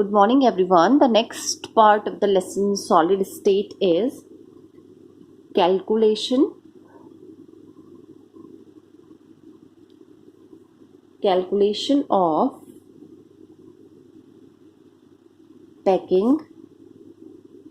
Good morning everyone. The next part of the lesson solid state is calculation of packing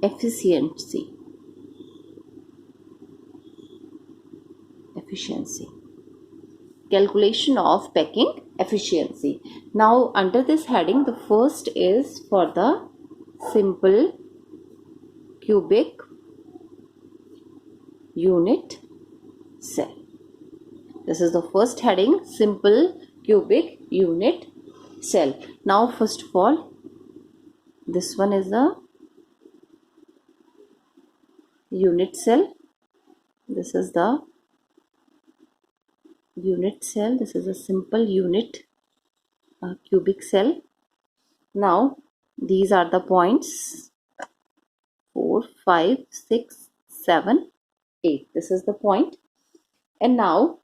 efficiency. Calculation of packing efficiency. Now under this heading, the first is for the simple cubic unit cell. This is the first heading, simple cubic unit cell. Now first of all, this one is a unit cell. This is the unit cell. This is a simple unit cubic cell. Now these are the points 4, 5, 6, 7, 8. This is the point. And now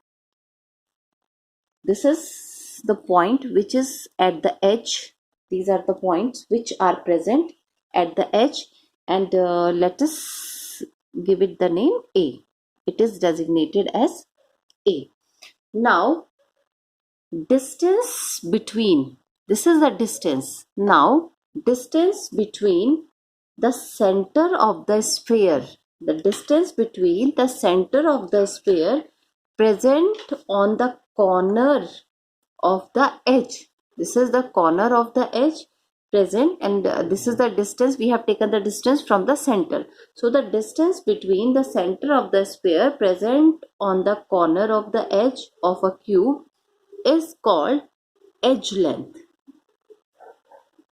this is the point which is at the edge. These are the points which are present at the edge, and let us give it the name A. It is designated as A. Now distance between, this is the distance. Now distance between the center of the sphere, the distance between the center of the sphere present on the corner of the edge. This is the corner of the edge present, and this is the distance. We have taken the distance from the center. So the distance between the center of the sphere present on the corner of the edge of a cube is called edge length.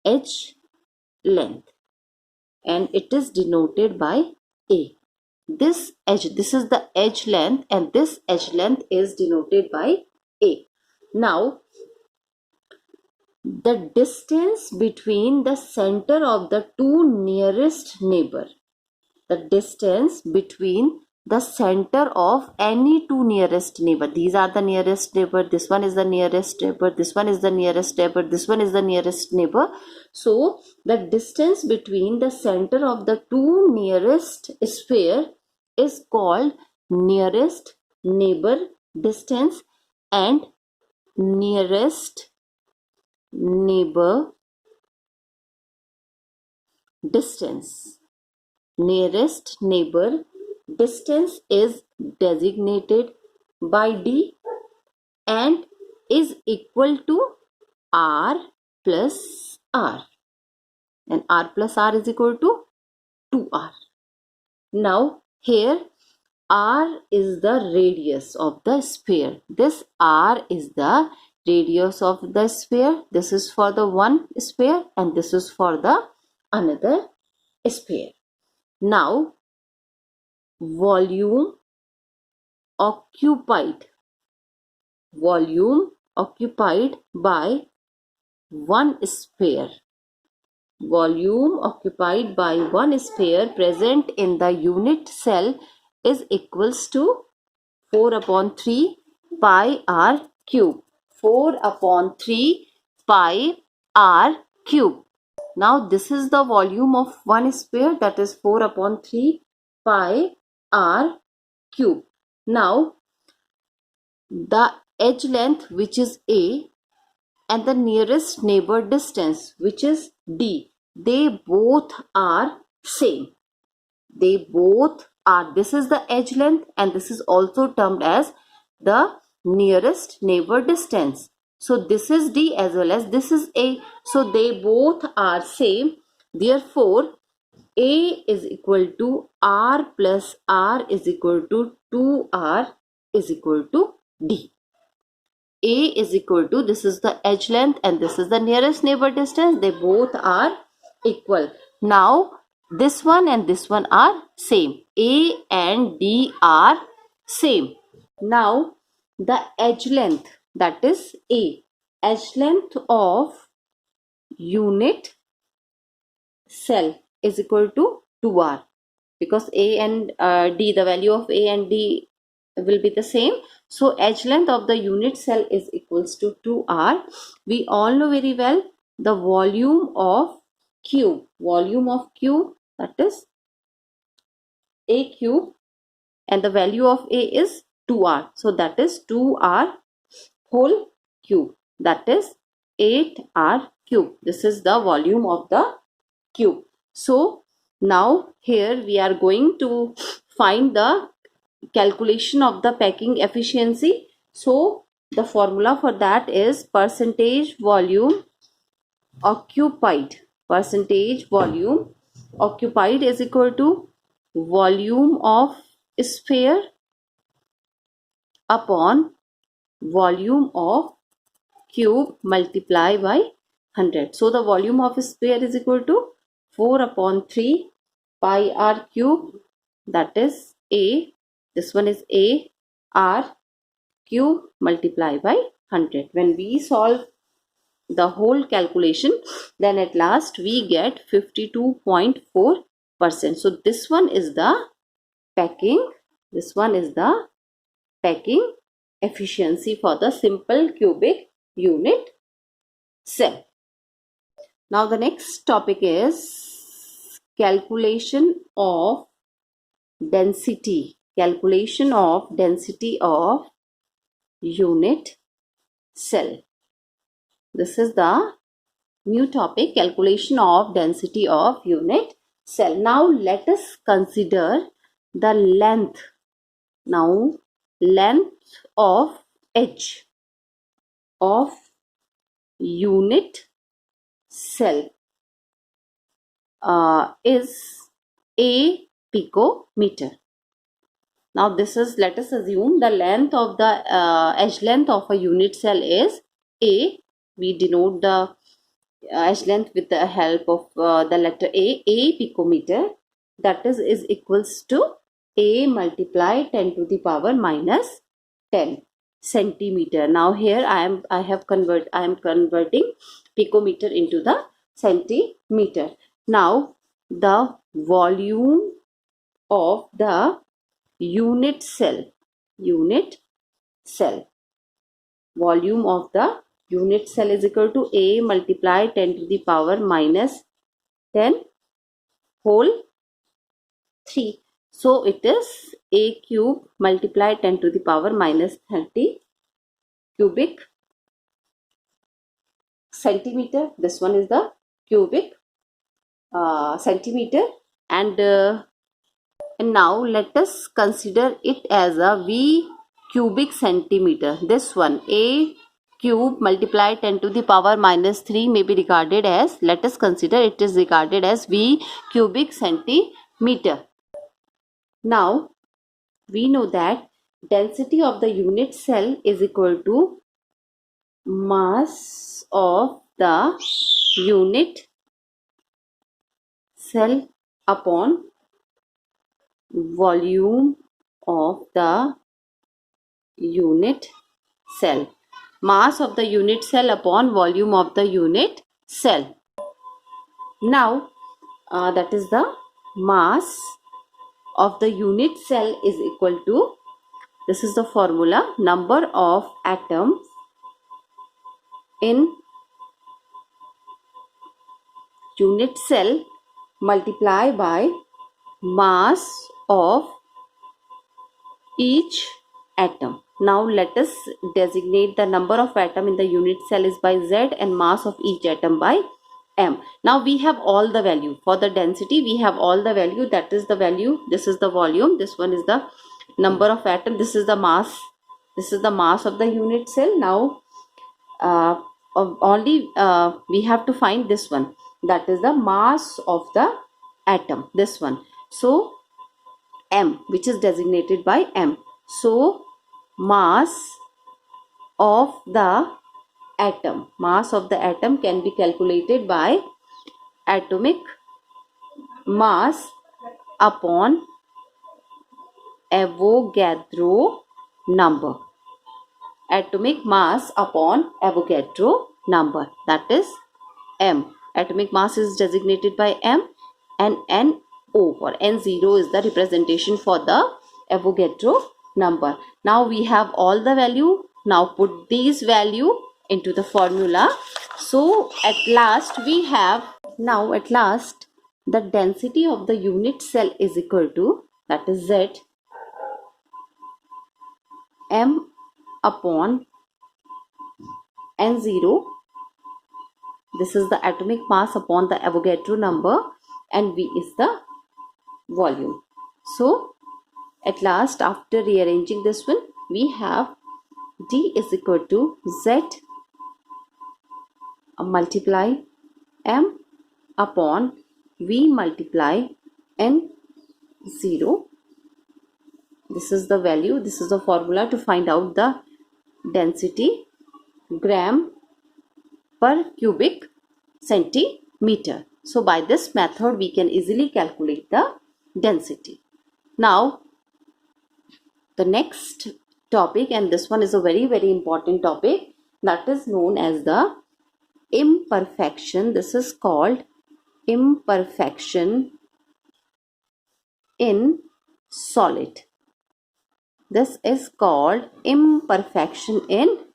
Edge length, and it is denoted by A. This edge, this is the edge length, and this edge length is denoted by A. Now the distance between the center of the two nearest neighbor, the distance between the center of any two nearest neighbor. These are the nearest neighbor. This one is the nearest neighbor. This one is the nearest neighbor. This one is the nearest neighbor. So the distance between the center of the two nearest sphere is called nearest neighbor distance and nearest neighbor distance. Nearest neighbor distance is designated by D and is equal to R plus R, and R plus R is equal to 2R. Now here R is the radius of the sphere. This R is the radius of the sphere. This is for the one sphere and this is for the another sphere. Now volume occupied by one sphere. Volume occupied by one sphere present in the unit cell is equals to 4 upon 3 pi r cube. 4 upon 3 pi r cube. Now this is the volume of one sphere, that is 4 upon 3 pi r cube. Now the edge length, which is A, and the nearest neighbor distance, which is D, they both are same. They both are, this is the edge length and this is also termed as the nearest neighbor distance. So this is D as well as this is A. So they both are same. Therefore A is equal to R plus R is equal to 2R is equal to D. A is equal to, this is the edge length and this is the nearest neighbor distance. They both are equal. Now this one and this one are same. A and D are same. Now the edge length, that is A, edge length of unit cell is equal to 2R, because A and D, the value of A and D will be the same. So edge length of the unit cell is equals to 2R. We all know very well the volume of cube, volume of cube, that is A cube, and the value of A is 2r. So that is 2r whole cube, that is 8r cube. This is the volume of the cube. So now here we are going to find the calculation of the packing efficiency. So the formula for that is percentage volume occupied. Percentage volume occupied is equal to volume of sphere upon volume of cube multiplied by 100. So the volume of sphere is equal to 4 upon 3 pi r cube, that is A. This one is A r cube multiplied by 100. When we solve the whole calculation, then at last we get 52.4%. So this one is the packing. This one is the packing efficiency for the simple cubic unit cell. Now the next topic is calculation of density. Calculation of density of unit cell. This is the new topic, calculation of density of unit cell. Now let us consider the length. Now length of edge of unit cell is a picometer. Now this is, let us assume the length of the edge length of a unit cell is A. We denote the edge length with the help of the letter A picometer, that is equals to A multiplied 10 to the power minus 10 centimeter. Now here I am converting picometer into the centimeter. Now the volume of the unit cell, volume of the unit cell is equal to A multiplied 10 to the power minus 10 whole 3. So it is A cube multiplied 10 to the power minus 30 cubic centimeter. This one is the cubic centimeter, and now let us consider it as a V cubic centimeter. This one, A cube multiplied 10 to the power minus 3 may be regarded as, let us consider it is regarded as V cubic centimeter. Now we know that density of the unit cell is equal to mass of the unit cell upon volume of the unit cell. Mass of the unit cell upon volume of the unit cell. Now that is the mass of the unit cell is equal to, this is the formula, number of atoms in unit cell multiplied by mass of each atom. Now let us designate the number of atom in the unit cell is by Z and mass of each atom by M. Now we have all the value for the density. We have all the value, that is the value, this is the volume, this one is the number of atom, this is the mass, this is the mass of the unit cell. Now we have to find this one, that is the mass of the atom, this one. So M, which is designated by M. So mass of the atom, mass of the atom can be calculated by atomic mass upon Avogadro number. Atomic mass upon Avogadro number, that is M. Atomic mass is designated by M, and NO or N0 is the representation for the Avogadro number. Now we have all the value. Now put these value into the formula. So at last we have Now at last, the density of the unit cell is equal to, that is Z, m upon n0. This is the atomic mass upon the Avogadro number, and V is the volume. So at last, after rearranging this one, we have D is equal to Z multiply m upon V multiply n0. This is the value, this is the formula to find out the density, gram per cubic centimeter. So by this method we can easily calculate the density. Now the next topic, and this one is a very important topic, that is known as the imperfection. This is called imperfection in solid. This is called imperfection in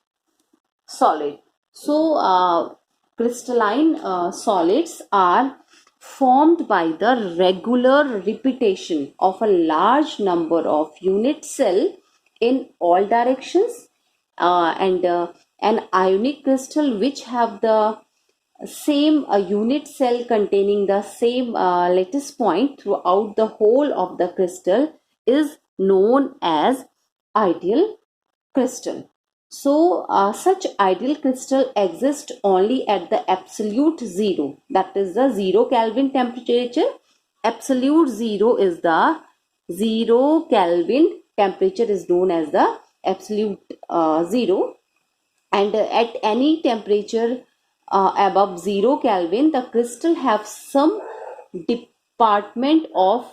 solid. So crystalline solids are formed by the regular repetition of a large number of unit cell in all directions, and an ionic crystal which have the same unit cell containing the same lattice point throughout the whole of the crystal is known as ideal crystal. So such ideal crystal exist only at the absolute zero, that is the 0 Kelvin temperature. Absolute zero is the 0 Kelvin temperature is known as the absolute zero, and at any temperature above 0 Kelvin, the crystal have some department of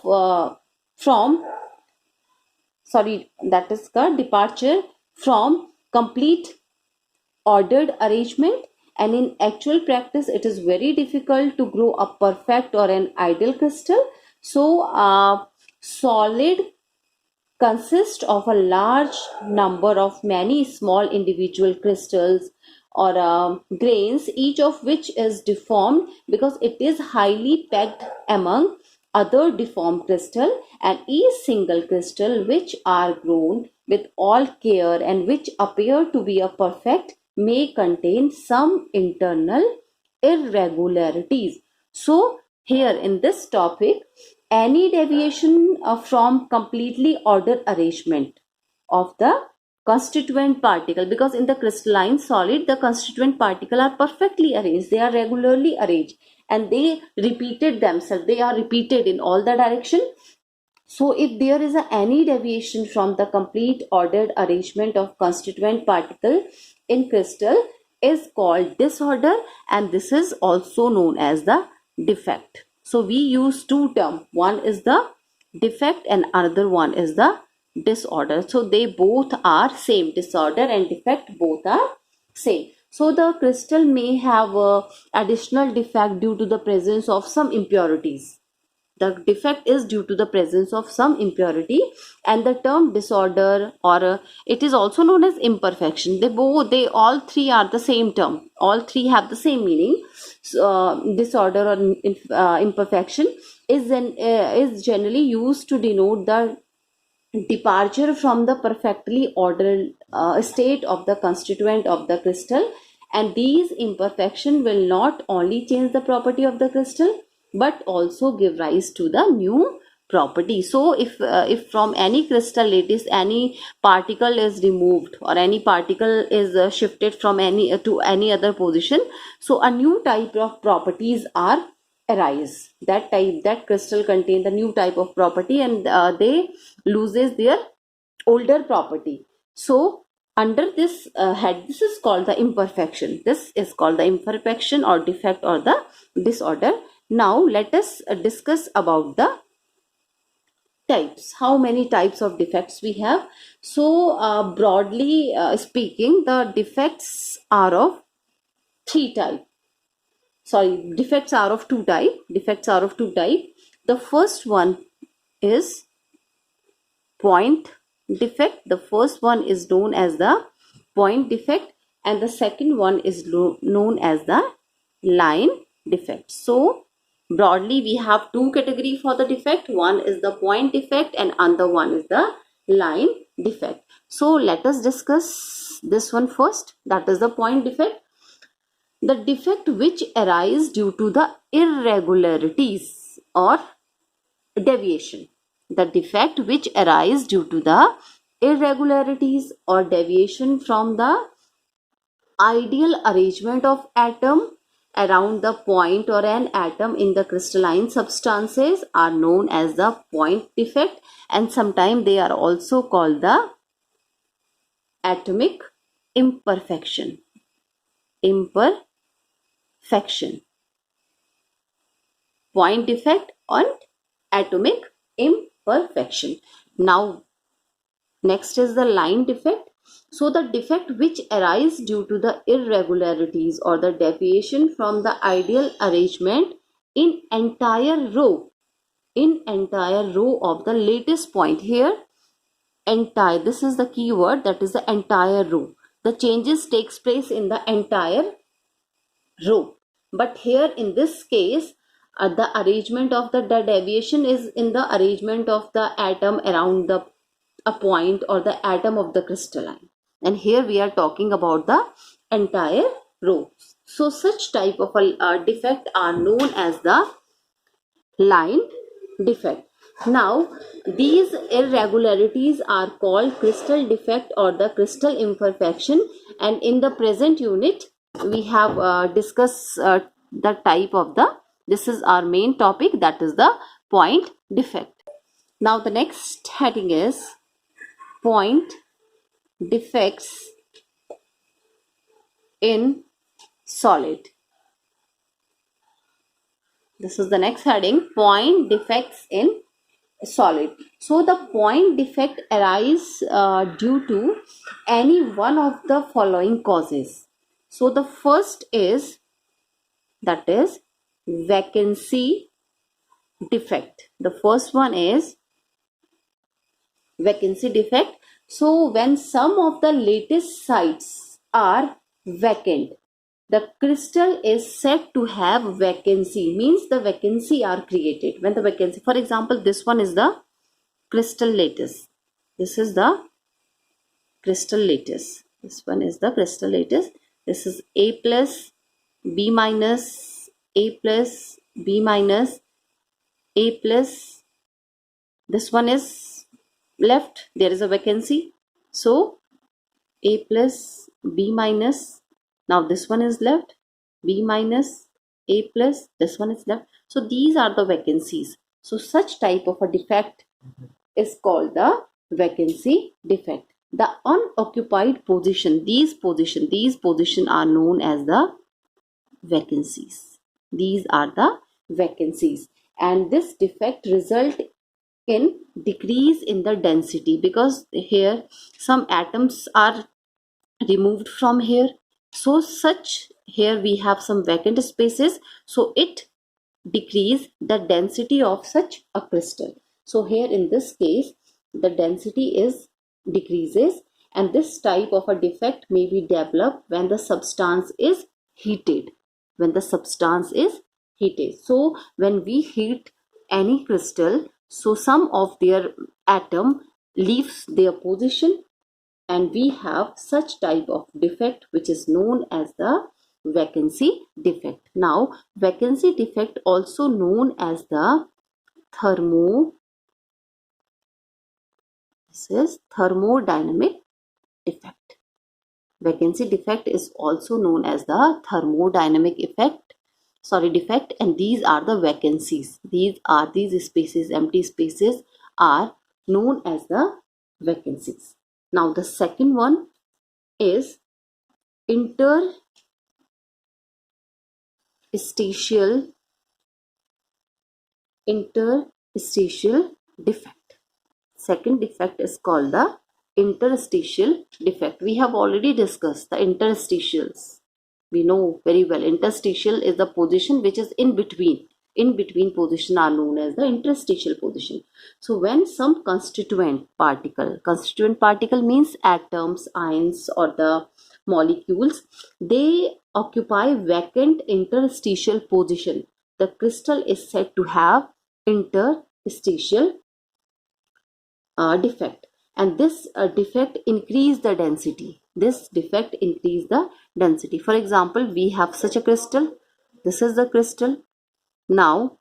that is the departure from complete ordered arrangement, and in actual practice it is very difficult to grow a perfect or an ideal crystal. So solid consist of a large number of many small individual crystals or grains, each of which is deformed because it is highly packed among other deformed crystal, and each single crystal which are grown with all care and which appear to be a perfect may contain some internal irregularities. So here in this topic, any deviation from completely ordered arrangement of the constituent particle, because in the crystalline solid the constituent particle are perfectly arranged, they are regularly arranged, and they repeated themselves, they are repeated in all the direction. So if there is any deviation from the complete ordered arrangement of constituent particle in crystal is called disorder, and this is also known as the defect. So we use two terms, one is the defect and another one is the disorder. So they both are same, disorder and defect both are same. So the crystal may have additional defect due to the presence of some impurities. The defect is due to the presence of some impurity, and the term disorder, or it is also known as imperfection, they all three are the same term, all three have the same meaning. So, disorder or imperfection is generally used to denote the departure from the perfectly ordered state of the constituent of the crystal, and these imperfection will not only change the property of the crystal but also give rise to the new property. So if from any crystal lattice any particle is removed or any particle is shifted from any to any other position, so a new type of properties are arise. That crystal contain the new type of property, and they loses their older property. So under this head, this is called the imperfection. This is called the imperfection or defect or the disorder. Now let us discuss about the types. How many types of defects we have? So broadly speaking, the defects are of three types. Sorry, defects are of two types. The first one is point defect. The first one is known as the point defect, and the second one is known as the line defect. So broadly we have two categories for the defect. One is the point defect and another one is the line defect. So let us discuss this one first, that is the point defect. The defect which arise due to the irregularities or deviation. The defect which arise due to the irregularities or deviation from the ideal arrangement of atom around the point or an atom in the crystalline substances are known as the point defect, and sometimes they are also called the atomic imperfection. Point defect and atomic imperfection. Now next is the line defect. So the defect which arise due to the irregularities or the deviation from the ideal arrangement in entire row of the lattice point. Here entire, this is the key word, that is the entire row. The changes takes place in the entire row, but here in this case the arrangement of the deviation is in the arrangement of the atom around the a point or the atom of the crystalline, and here we are talking about the entire row. So such type of a defect are known as the line defect. Now these irregularities are called crystal defect or the crystal imperfection, and in the present unit we have discussed the type of the, this is our main topic, that is the point defect. Now the next heading is point defects in solid. This is the next heading, point defects in solid. So the point defect arise due to any one of the following causes. So the first is, that is vacancy defect. The first one is vacancy defect. So when some of the lattice sites are vacant, the crystal is said to have vacancy, means the vacancy are created. When the vacancy, for example, this one is the crystal lattice, this is the crystal lattice, this one is the crystal lattice, this is A plus, B minus, A plus, B minus, A plus, this one is left, there is a vacancy, so A plus, B minus, now this one is left, B minus, A plus, this one is left. So these are the vacancies. So such type of a defect is called the vacancy defect. The unoccupied position, these position are known as the vacancies. These are the vacancies, and this defect result in decrease in the density, because here some atoms are removed from here, so such here we have some vacant spaces, so it decrease the density of such a crystal. So here in this case the density is decreases, and this type of a defect may be developed when the substance is heated. So when we heat any crystal, so some of their atom leaves their position, and we have such type of defect which is known as the vacancy defect. Now vacancy defect also known as the thermodynamic defect. Vacancy defect is also known as the thermodynamic defect, and these are the vacancies. These spaces, empty spaces, are known as the vacancies. Now the second one is interstitial defect. Second defect is called the interstitial defect. We have already discussed the interstitials. We know very well interstitial is the position which is in between. In between position are known as the interstitial position. So when some constituent particle means atoms, ions, or the molecules, they occupy vacant interstitial position. The crystal is said to have interstitial defect, and this defect increase the density. This defect increase the density. For example, we have such a crystal. This is the crystal. Now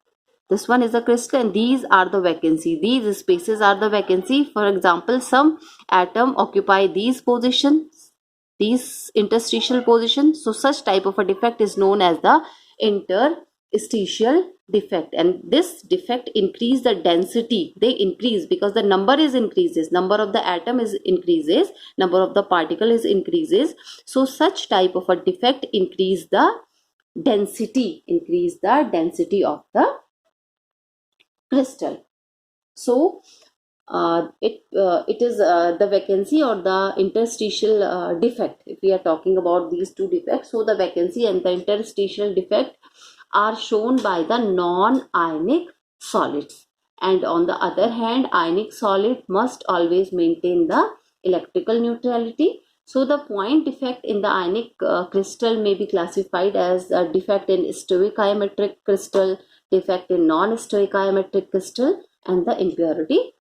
this one is a crystal and these are the vacancy. These spaces are the vacancy. For example, some atom occupy these positions, these interstitial positions. So such type of a defect is known as the interstitial defect, and this defect increase the density. They increase because the number is increases, number of the atom is increases, number of the particle is increases. So such type of a defect increase the density, of the crystal. So it is the vacancy or the interstitial defect. If we are talking about these two defects, so the vacancy and the interstitial defect are shown by the non-ionic solids, and on the other hand, ionic solid must always maintain the electrical neutrality. So the point defect in the ionic crystal may be classified as a defect in stoichiometric crystal, defect in non-stoichiometric crystal, and the impurity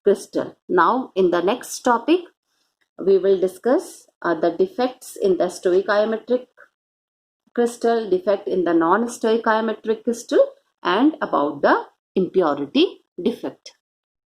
crystal. Now in the next topic, we will discuss the defects in the stoichiometric crystal, defect in the non-stoichiometric crystal, and about the impurity defect.